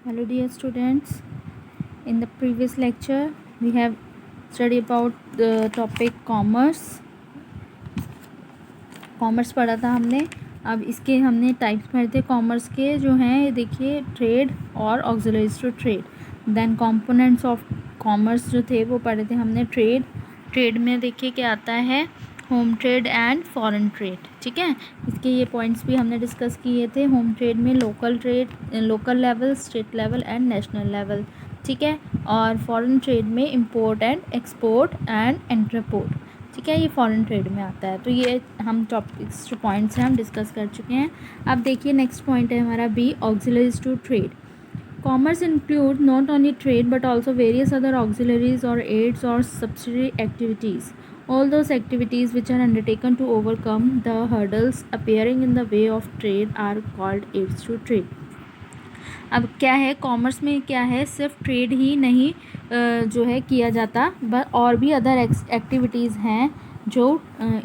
Hello dear students, in the previous lecture we have studied about the topic commerce पढ़ा था हमने। अब इसके हमने टाइप्स पढ़े थे कॉमर्स के, जो हैं ये देखिए, ट्रेड और auxiliaries to trade. Then components of commerce जो थे वो पढ़े थे हमने। ट्रेड में देखिए क्या आता है, home trade and foreign trade. ठीक है, इसके ये पॉइंट्स भी हमने डिस्कस किए थे। होम ट्रेड में local trade, local level, state level and national level. ठीक है, और फॉरेन ट्रेड में import and export and interport. ठीक है, ये फॉरेन ट्रेड में आता है। तो ये हम टॉपिक्स जो पॉइंट्स हैं हम डिस्कस कर चुके हैं। अब देखिए नेक्स्ट पॉइंट है हमारा B, auxiliaries to trade. Commerce includes not only trade but also various other auxiliaries or aids or subsidiary activities. All those activities which are undertaken to overcome the hurdles appearing in the way of trade are called aids to trade. अब क्या है, commerce में क्या है, सिर्फ trade ही नहीं जो है किया जाता, बट और भी अदर एक्टिविटीज़ हैं जो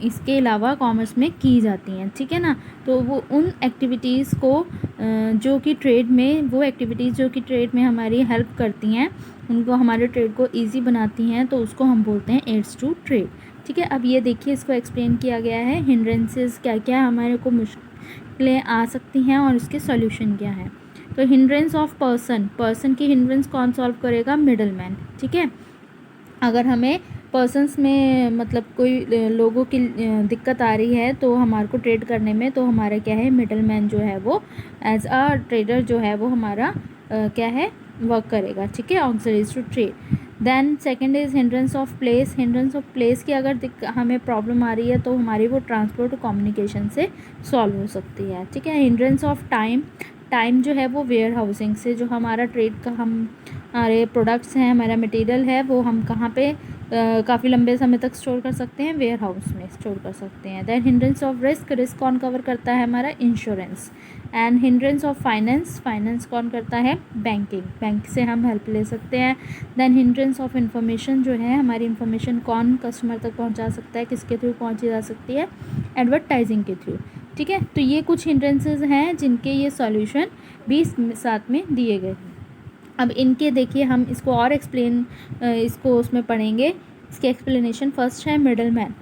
इसके अलावा कॉमर्स में की जाती हैं। ठीक है ना, तो वो उन एक्टिविटीज़ को जो कि ट्रेड में, वो एक्टिविटीज़ जो कि ट्रेड में हमारी हेल्प करती हैं, उनको हमारे ट्रेड को इजी बनाती हैं, तो उसको हम बोलते हैं एड्स टू ट्रेड। ठीक है, अब ये देखिए इसको एक्सप्लेन किया गया है, हिंड्रेंसेस क्या क्या हमारे को मुश्किलें आ सकती हैं और उसके सॉल्यूशन क्या है। तो हिंड्रेंस ऑफ पर्सन की हिंड्रेंस कौन सॉल्व करेगा, मिडल मैन। ठीक है, अगर हमें पर्सन्स में मतलब कोई लोगों की दिक्कत आ रही है तो हमारे को ट्रेड करने में, तो हमारा क्या है, मिडल मैन जो है वो एज अ ट्रेडर जो है वो हमारा क्या है, वर्क करेगा। ठीक है, auxiliaries to trade. Then second is hindrance of place. Hindrance of place की अगर हमें प्रॉब्लम आ रही है तो हमारी वो ट्रांसपोर्ट और कम्युनिकेशन से सॉल्व हो सकती है। ठीक है, हिंड्रेंस ऑफ टाइम जो है वो वेयर हाउसिंग से, जो हमारा ट्रेड का हमारे प्रोडक्ट्स हैं, हमारा मटेरियल है, वो हम कहाँ पे काफ़ी लंबे समय तक स्टोर कर सकते हैं, वेयर हाउस में स्टोर कर सकते हैं। दैन हिंड्रेंस ऑफ रिस्क कौन कवर करता है, हमारा insurance. And hindrance of finance कौन करता है, बैंक से हम हेल्प ले सकते हैं। दैन हिंड्रेंस ऑफ इंफॉर्मेशन जो है, हमारी इंफॉर्मेशन कौन कस्टमर तक पहुंचा सकता है, किसके थ्रू पहुंची जा सकती है, एडवर्टाइजिंग के थ्रू। ठीक है, तो ये कुछ हिंड्रेंसेस हैं जिनके ये सॉल्यूशन भी साथ में दिए गए हैं। अब इनके देखिए हम इसको और इसको उसमें पढ़ेंगे, इसके एक्सप्लेनेशन। फर्स्ट है middle man.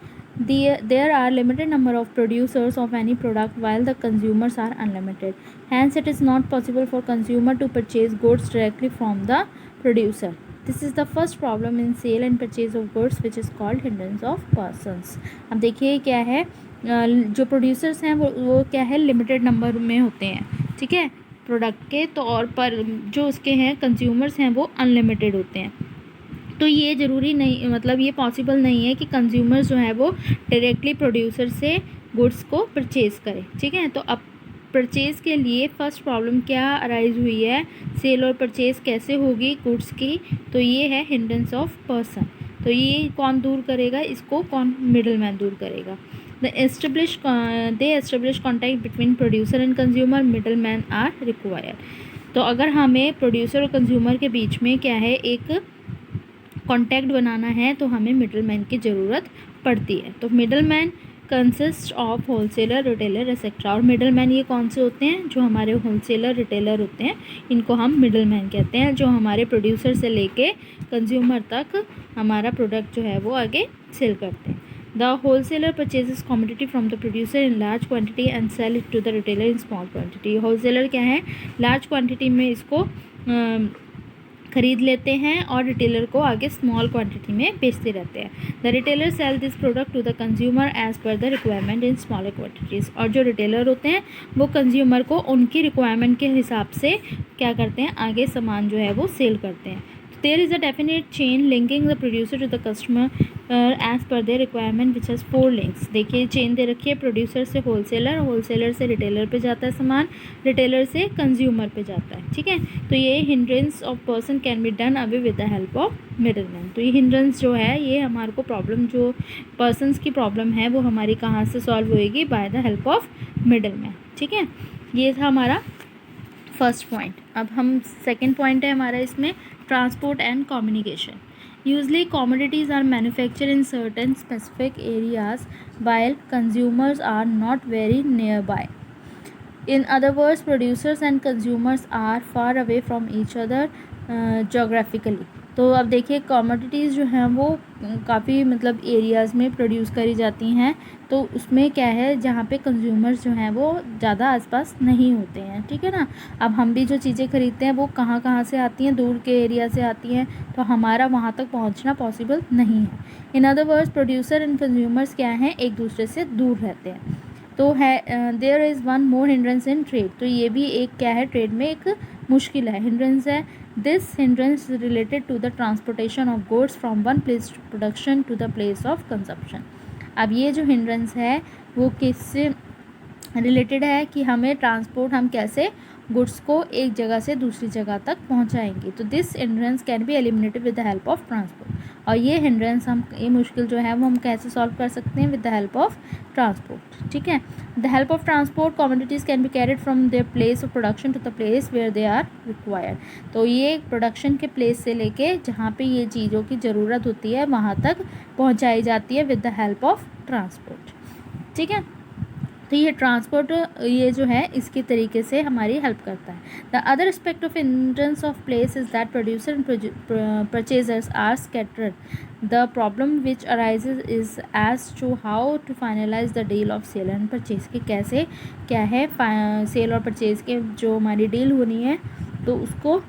There are limited number of producers of any product while the consumers are unlimited. Hence, it is not possible for consumer to purchase goods directly from the producer. This is the first problem in sale and purchase of goods, which is called hindrance of persons. अब देखिए क्या है, जो producers हैं वो क्या है, limited number में होते हैं। ठीक है, प्रोडक्ट के तो, और पर जो उसके हैं कंज्यूमर्स हैं वो अनलिमिटेड होते हैं। तो ये ज़रूरी नहीं, मतलब ये पॉसिबल नहीं है कि कंज्यूमर्स जो है वो डायरेक्टली प्रोड्यूसर से गुड्स को परचेज़ करें। ठीक है, तो अब परचेज़ के लिए फर्स्ट प्रॉब्लम क्या अराइज हुई है, सेल और परचेज़ कैसे होगी गुड्स की, तो ये है हिंड्रेंस ऑफ पर्सन। तो ये कौन दूर करेगा, इसको कौन, मिडल मैन दूर करेगा। They establish contact between producer and consumer, middle man are required. तो अगर हमें प्रोड्यूसर और कंज्यूमर के बीच में क्या है, एक कॉन्टैक्ट बनाना है, तो हमें मिडल मैन की ज़रूरत पड़ती है। तो middle man consist of wholesaler, retailer etcetera. और मिडल मैन ये कौन से होते हैं, जो हमारे होलसेलर, रिटेलर होते हैं, इनको हम मिडल मैन कहते हैं, जो हमारे प्रोड्यूसर से लेके कंज्यूमर तक हमारा प्रोडक्ट जो है वो आगे सेल करते हैं। The wholesaler purchases commodity from the producer in large quantity and sell it to the retailer in small quantity. Wholesaler क्या है, लार्ज क्वान्टिटी में इसको खरीद लेते हैं और रिटेलर को आगे स्मॉल क्वांटिटी में बेचते रहते हैं। The retailer sell this product to the consumer as per the requirement in smaller quantities. और जो रिटेलर होते हैं वो कंज्यूमर को उनकी रिक्वायरमेंट के हिसाब से क्या करते हैं, आगे सामान जो है वो सेल करते हैं। There is a definite chain linking the producer to the customer as per their requirement which has 4 links. देखिए चेन दे रखी है, प्रोड्यूसर से होलसेलर, होलसेलर से रिटेलर पे जाता है सामान, रिटेलर से कंज्यूमर पे जाता है। ठीक है, तो ये hindrance of person can be done away with the help of middle man. तो ये हिंड्रेंस जो है, ये हमारे को प्रॉब्लम, जो पर्सनस की प्रॉब्लम है वो हमारी कहाँ से सॉल्व होएगी, bye the help of middle man. ठीक है, ये था हमारा फर्स्ट पॉइंट। अब हम सेकेंड पॉइंट है हमारा इसमें, transport and communication. Usually commodities are manufactured in certain specific areas while consumers are not very nearby. In other words, producers and consumers are far away from each other geographically. तो अब देखिए commodities जो हैं वो काफ़ी मतलब areas में produce करी जाती हैं, तो उसमें क्या है जहाँ पे कंज्यूमर्स जो हैं वो ज़्यादा आसपास नहीं होते हैं, ठीक है ना। अब हम भी जो चीज़ें खरीदते हैं वो कहाँ कहाँ से आती हैं, दूर के एरिया से आती हैं, तो हमारा वहाँ तक पहुँचना पॉसिबल नहीं है। In other words producer and consumers क्या हैं, एक दूसरे से दूर रहते हैं। तो है there is one more hindrance in trade, तो ये भी एक क्या है, ट्रेड में एक मुश्किल है, हिंड्रेंस है। This hindrance related to the transportation of goods from one place production to the place of consumption. अब ये जो हिंड्रेंस है वो किससे रिलेटेड है कि हमें ट्रांसपोर्ट, हम कैसे गुड्स को एक जगह से दूसरी जगह तक पहुंचाएंगे। तो this hindrance can be eliminated with the help of transport, और ये हिंड्रेंस हम, ये मुश्किल जो है वो हम कैसे सॉल्व कर सकते हैं, with the help of transport, ठीक है। The help of transport commodities can be carried from their place of production to the place where they are required. तो ये प्रोडक्शन के प्लेस से लेके जहाँ पे ये चीज़ों की ज़रूरत होती है वहाँ तक पहुँचाई जाती है with the help of transport, ठीक है। तो ये ट्रांसपोर्ट ये जो है इसके तरीके से हमारी हेल्प करता है। The other aspect of hindrance of place is that producer and purchasers are scattered. The problem which arises is as to how to finalise the deal of sale and purchase, के कैसे क्या है cell और purchase के जो हमारी deal होनी है तो उसको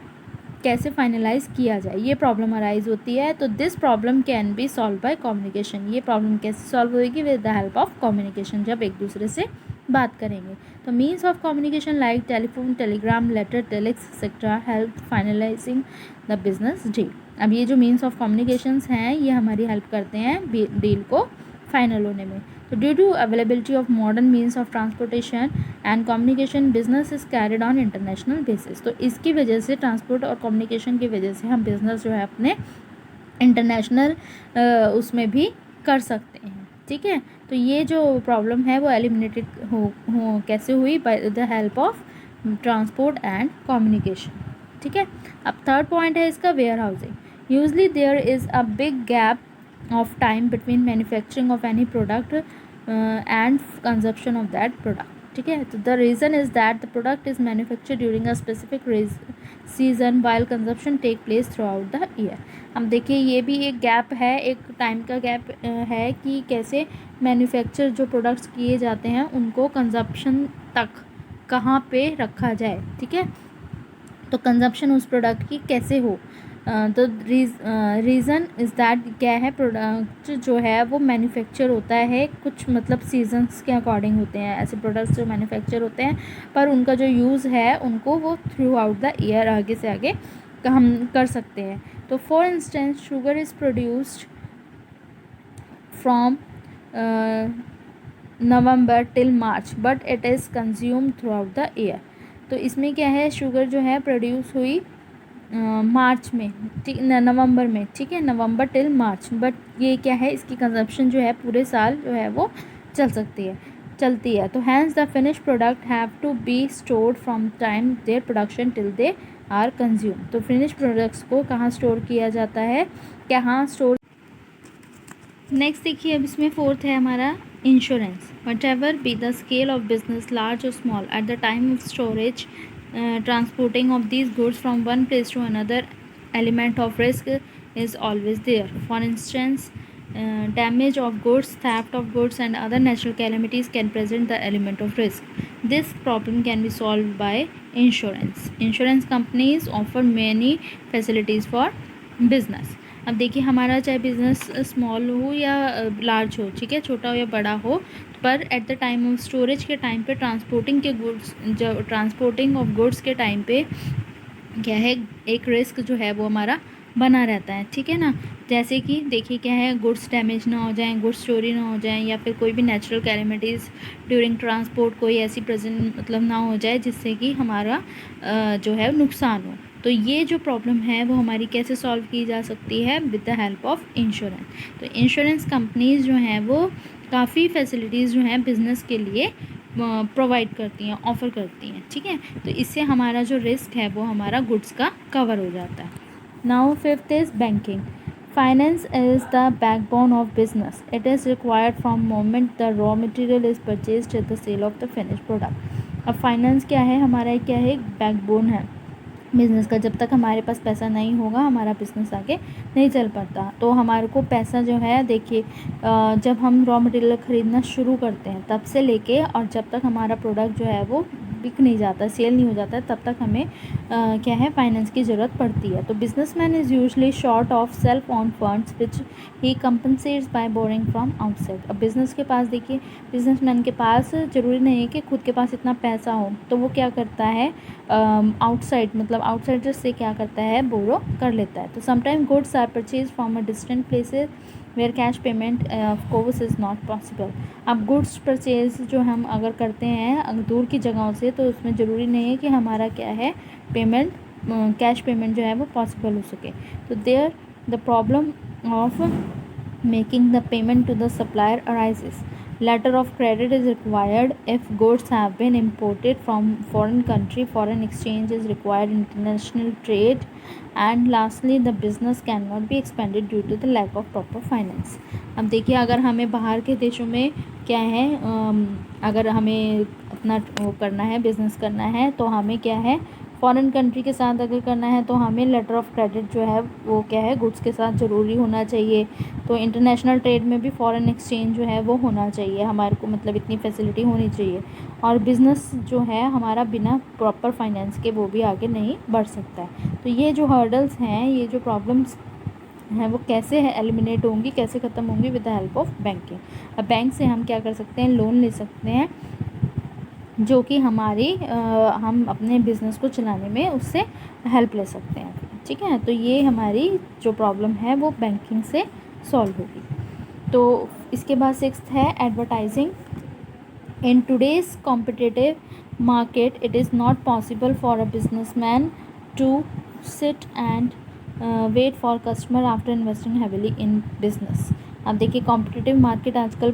कैसे फाइनलाइज किया जाए, ये प्रॉब्लम अराइज होती है। तो this problem can be solve by communication, ये प्रॉब्लम कैसे सॉल्व होगी, with the help of communication, जब एक दूसरे से बात करेंगे। तो means of communication like telephone, telegram, letter, telex etcetera help finalising the business deal. अब ये जो मीन्स ऑफ कम्युनिकेशंस हैं ये हमारी हेल्प करते हैं डील को फाइनल होने में। तो due to availability of modern means of transportation and communication business is carried on international basis. तो इसकी वजह से, ट्रांसपोर्ट और कम्युनिकेशन की वजह से हम बिज़नेस जो है अपने इंटरनेशनल उसमें भी कर सकते हैं, ठीक है। तो ये जो प्रॉब्लम है वो एलिमिनेटेड हो कैसे हुई, by the help of transport and communication, ठीक है। अब थर्ड पॉइंट है इसका warehousing. Usually there is a big gap of time between manufacturing of any product and consumption of that product, ठीक है। तो the reason is that the product is manufactured during a specific season while consumption take place throughout the year। हम देखिए ये भी एक gap है, एक टाइम का गैप है कि कैसे मैन्युफैक्चर जो प्रोडक्ट्स किए जाते हैं उनको कंजप्शन तक कहाँ पे रखा जाए, ठीक है। तो कंजप्शन उस प्रोडक्ट की कैसे हो, तो रीज़न इज़ दैट क्या है, प्रोडक्ट जो है वो मैन्युफैक्चर होता है कुछ मतलब सीजन्स के अकॉर्डिंग होते हैं ऐसे प्रोडक्ट्स जो मैन्युफैक्चर होते हैं, पर उनका जो यूज़ है उनको वो थ्रू आउट द ईयर आगे से आगे हम कर सकते हैं। तो for instance sugar is produced from November till March but it is consume through out the year. तो इसमें क्या है, शुगर जो है प्रोड्यूस हुई मार्च में, ठीक, नवंबर में, ठीक है, नवंबर टिल मार्च, बट ये क्या है, इसकी कंजप्शन जो है पूरे साल जो है वो चलती है। तो hence the finish product have to be stored from time their production till they are consume. तो फिनिश प्रोडक्ट्स को कहाँ स्टोर किया जाता है, कहाँ स्टोर। नेक्स्ट देखिए, अब इसमें फोर्थ है हमारा insurance. Whatever be the scale of business large और small at the time of storage transporting of these goods from one place to another, element of risk is always there. For instance, damage of goods, theft of goods and other natural calamities can present the element of risk. This problem can be solved by insurance. Insurance companies offer many facilities for business. अब देखिए हमारा चाहे business small हो या large हो, ठीक है, छोटा हो या बड़ा हो, पर eight the time of storage के टाइम पे, ट्रांसपोर्टिंग ऑफ गुड्स के टाइम पे क्या है, एक रिस्क जो है वो हमारा बना रहता है, ठीक है ना। जैसे कि देखिए क्या है, गुड्स डैमेज ना हो जाएं, गुड्स चोरी ना हो जाएं, या फिर कोई भी नेचुरल कैलेमिटीज़ ड्यूरिंग ट्रांसपोर्ट कोई ऐसी प्रेजेंट मतलब ना हो जाए जिससे कि हमारा जो है नुकसान हो। तो ये जो प्रॉब्लम है वो हमारी कैसे सॉल्व की जा सकती है, with the help of insurance. तो इंश्योरेंस कंपनीज़ जो हैं वो काफ़ी फैसिलिटीज़ जो हैं बिज़नेस के लिए प्रोवाइड करती हैं, ऑफ़र करती हैं, ठीक है। तो इससे हमारा जो रिस्क है वो हमारा गुड्स का कवर हो जाता है। Now fifth is banking. Finance is the backbone of business. It is required from moment the raw material is purchased at the sale of the finish product. अब फाइनेंस क्या है, हमारा क्या है, एक बैकबोन है बिज़नेस का। जब तक हमारे पास पैसा नहीं होगा हमारा बिज़नेस आगे नहीं चल पाता। तो हमारे को पैसा जो है, देखिए जब हम रॉ मटेरियल ख़रीदना शुरू करते हैं तब से लेके और जब तक हमारा प्रोडक्ट जो है वो बिक नहीं जाता, सेल नहीं हो जाता है, तब तक हमें क्या है, फाइनेंस की ज़रूरत पड़ती है। तो businessman is usually short of self on funds which he compensates by borrowing from outside. अब बिज़नेस के पास देखिए, बिजनेसमैन के पास ज़रूरी नहीं है कि खुद के पास इतना पैसा हो, तो वो क्या करता है, आउटसाइड मतलब आउटसाइडर से क्या करता है, बोरो कर लेता है। तो sometime goods are purchase from a distant places where cash payment of course is not possible. अब गुड्स परचेज जो हम अगर करते हैं दूर की जगहों से, तो उसमें ज़रूरी नहीं है कि हमारा क्या है, पेमेंट कैश पेमेंट जो है वो पॉसिबल हो सके। तो there the problem of making the payment to the supplier arises. Letter of credit is required if goods have been imported from foreign country. Foreign exchange is required in international trade. And lastly, the business cannot be expanded due to the lack of proper finance. अब देखिए, अगर हमें बाहर के देशों में क्या है, अगर हमें अपना वो करना है, बिज़नेस करना है, तो हमें क्या है, फॉरेन कंट्री के साथ अगर करना है तो हमें लेटर ऑफ क्रेडिट जो है वो क्या है, गुड्स के साथ ज़रूरी होना चाहिए। तो इंटरनेशनल ट्रेड में भी फॉरेन एक्सचेंज जो है वो होना चाहिए हमारे को, मतलब इतनी फैसिलिटी होनी चाहिए। और बिज़नेस जो है हमारा बिना प्रॉपर फाइनेंस के वो भी आगे नहीं बढ़ सकता है। तो ये जो हर्डल्स हैं, ये जो प्रॉब्लम्स हैं, वो कैसे एलिमिनेट होंगी, कैसे ख़त्म होंगी, with the help of banking. अब बैंक से हम क्या कर सकते हैं, लोन ले सकते हैं, जो कि हम अपने बिज़नेस को चलाने में उससे हेल्प ले सकते हैं। ठीक है, तो ये हमारी जो प्रॉब्लम है वो बैंकिंग से सॉल्व होगी। तो इसके बाद 6th है advertising. In today's competitive market it is not possible for a businessman to sit and wait for customer after investing heavily in business. अब देखिए, कॉम्पिटिटिव मार्केट, आजकल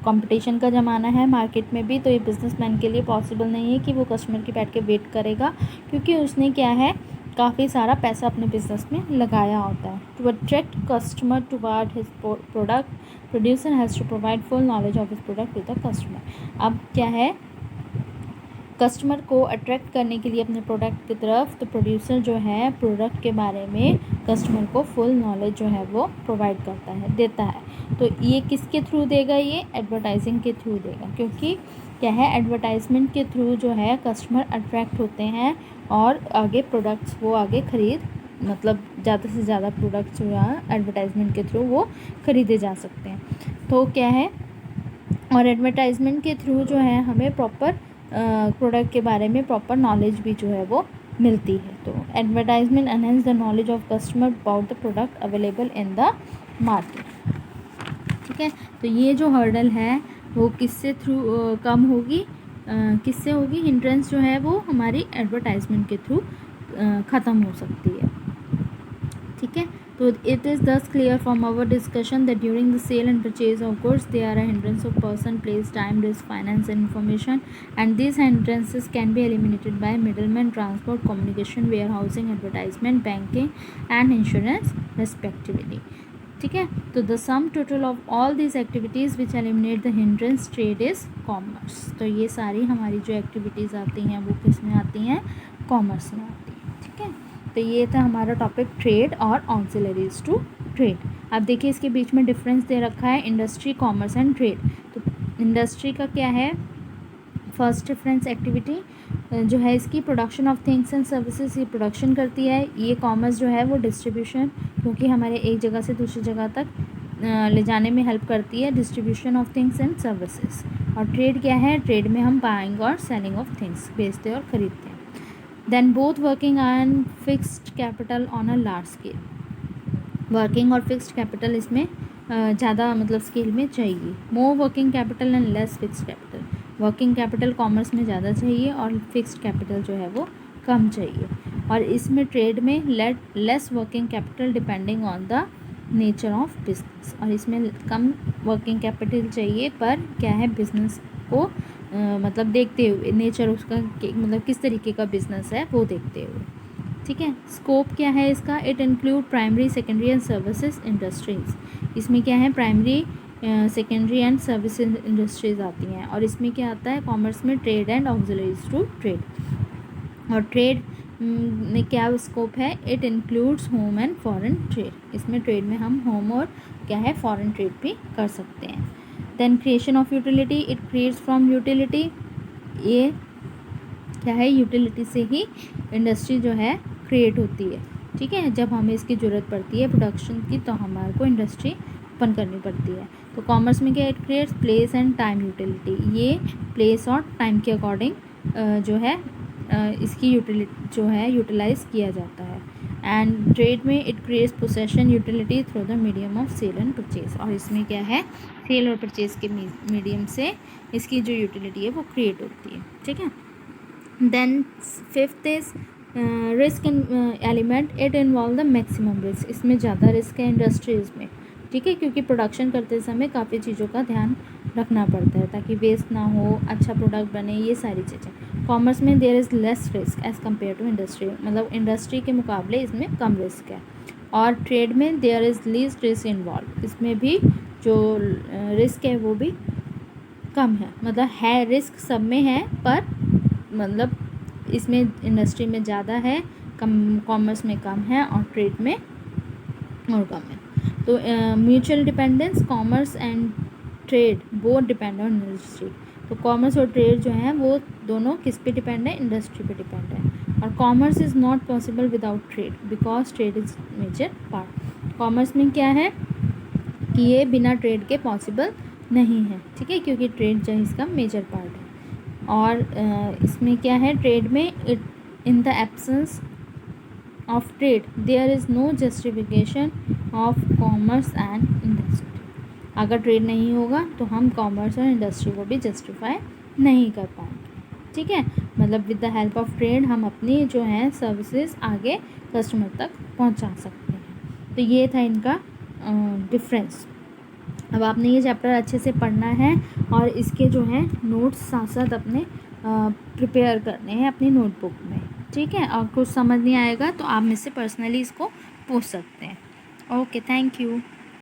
कंपटीशन का ज़माना है मार्केट में भी, तो ये बिजनेसमैन के लिए पॉसिबल नहीं है कि वो कस्टमर के बैठ के वेट करेगा, क्योंकि उसने क्या है, काफ़ी सारा पैसा अपने बिजनेस में लगाया होता है। To attract customer toward his product, producer has to provide full knowledge of his product to the customer. अब क्या है, कस्टमर को अट्रैक्ट करने के लिए अपने प्रोडक्ट की तरफ, तो प्रोड्यूसर जो है प्रोडक्ट के बारे में कस्टमर को फुल नॉलेज जो है वो प्रोवाइड करता है, देता है। तो ये किसके थ्रू देगा, ये एडवर्टाइजिंग के थ्रू देगा, क्योंकि क्या है, एडवर्टाइजमेंट के थ्रू जो है कस्टमर अट्रैक्ट होते हैं और आगे प्रोडक्ट्स वो आगे ख़रीद, मतलब ज़्यादा से ज़्यादा प्रोडक्ट्स जो है एडवर्टाइजमेंट के थ्रू वो ख़रीदे जा सकते हैं। तो क्या है, और एडवर्टाइजमेंट के थ्रू जो है हमें प्रॉपर प्रोडक्ट के बारे में प्रॉपर नॉलेज भी जो है वो मिलती है। तो advertisement enhance the knowledge of customer about the product available in the market. ठीक है, तो ये जो हर्डल है वो किससे थ्रू कम होगी, किससे होगी, हिंड्रेंस जो है वो हमारी एडवर्टाइजमेंट के थ्रू ख़त्म हो सकती है। ठीक है, तो it is thus clear from our discussion that during the sale and purchase of goods there are a hindrance of person, place, time, risk, finance and information, and these hindrances can be eliminated by middlemen, transport, communication, warehousing, advertisement, banking and insurance respectively. ठीक है, तो the sum total of all this activities which eliminate the hindrance trade is commerce. तो ये सारी हमारी जो activities आती हैं वो किस में आती हैं, कॉमर्स में आती हैं। ठीक है, तो ये था हमारा टॉपिक ट्रेड और ऑक्सिलरीज टू ट्रेड। अब देखिए, इसके बीच में डिफरेंस दे रखा है, इंडस्ट्री, कॉमर्स एंड ट्रेड। तो इंडस्ट्री का क्या है, फर्स्ट डिफरेंस एक्टिविटी जो है इसकी production of things and services, ये प्रोडक्शन करती है। ये कॉमर्स जो है वो डिस्ट्रीब्यूशन, क्योंकि हमारे एक जगह से दूसरी जगह तक ले जाने में हेल्प करती है, distribution of things and services. और ट्रेड क्या है, ट्रेड में हम बाइंग और सेलिंग ऑफ थिंग्स, बेचते और ख़रीदते हैं। Then both working and fixed capital on a large scale. Working और फिक्स्ड कैपिटल इसमें ज़्यादा मतलब स्केल में चाहिए। More working capital and less fixed capital. Working capital commerce में ज़्यादा चाहिए और फिक्स्ड कैपिटल जो है वो कम चाहिए। और इसमें ट्रेड में less working capital depending on the nature of business, और इसमें कम वर्किंग कैपिटल चाहिए, पर क्या है, बिजनेस को मतलब देखते हुए, नेचर उसका मतलब किस तरीके का बिजनेस है वो देखते हुए। ठीक है, स्कोप क्या है इसका, it include primary, secondary and services industries. इसमें क्या है, primary secondary and service industries आती हैं। और इसमें क्या आता है, कॉमर्स में trade and auxiliaries to trade. और ट्रेड में क्या स्कोप है, it includes home and foreign trade. इसमें ट्रेड में हम होम और क्या है फॉरेन ट्रेड भी कर सकते हैं। Then creation of utility, it creates from utility. ये क्या है, यूटिलिटी से ही इंडस्ट्री जो है क्रिएट होती है, ठीक है। जब हमें इसकी ज़रूरत पड़ती है प्रोडक्शन की तो हमारे को इंडस्ट्री ओपन करनी पड़ती है। तो कॉमर्स में क्या, it creates place and time utility. ये प्लेस और टाइम के अकॉर्डिंग जो है इसकी यूटिलिटी जो है यूटिलाइज किया जाता है। एंड ट्रेड में it creates possession utility through the medium of sale and purchase. और इसमें क्या है, सेल और परचेज के मीडियम से इसकी जो यूटिलिटी है वो क्रिएट होती है, ठीक है। Then fifth is risk element, it involve the maximum risk. इसमें ज़्यादा रिस्क है इंडस्ट्रीज़ में, ठीक है, क्योंकि प्रोडक्शन करते समय काफ़ी चीज़ों का ध्यान रखना पड़ता है ताकि वेस्ट ना हो, अच्छा प्रोडक्ट बने, ये सारी चीज़ें। कॉमर्स में there is less risk as compare to industry, मतलब इंडस्ट्री के मुकाबले इसमें कम रिस्क है। और ट्रेड में there is least risk involve, इसमें भी जो रिस्क है वो भी कम है, मतलब है रिस्क सब में है पर मतलब इसमें इंडस्ट्री में ज़्यादा है, कम कॉमर्स में कम है और ट्रेड में और कम है। तो mutual dependence, commerce and trade both depend on industry. तो कॉमर्स और ट्रेड जो है वो दोनों किस पे डिपेंड है, इंडस्ट्री पे डिपेंड है। और commerce is not possible without trade because trade is major part. Commerce में क्या है कि ये बिना ट्रेड के पॉसिबल नहीं है, ठीक है, क्योंकि ट्रेड जो है इसका मेजर पार्ट है। और इसमें क्या है, ट्रेड में it in the absence of trade there is no justification of commerce and industry. अगर ट्रेड नहीं होगा तो हम कॉमर्स और इंडस्ट्री को भी जस्टिफाई नहीं कर पाएंगे, ठीक है। मतलब with the help of trade हम अपनी जो है सर्विसेज आगे कस्टमर तक पहुंचा सकते हैं। तो ये था इनका डिफरेंस। अब आपने ये चैप्टर अच्छे से पढ़ना है और इसके जो है नोट्स साथ साथ अपने प्रिपेयर करने हैं अपनी नोटबुक में, ठीक है। और कुछ समझ नहीं आएगा तो आप मुझसे पर्सनली इसको पूछ सकते हैं। Okay, thank you.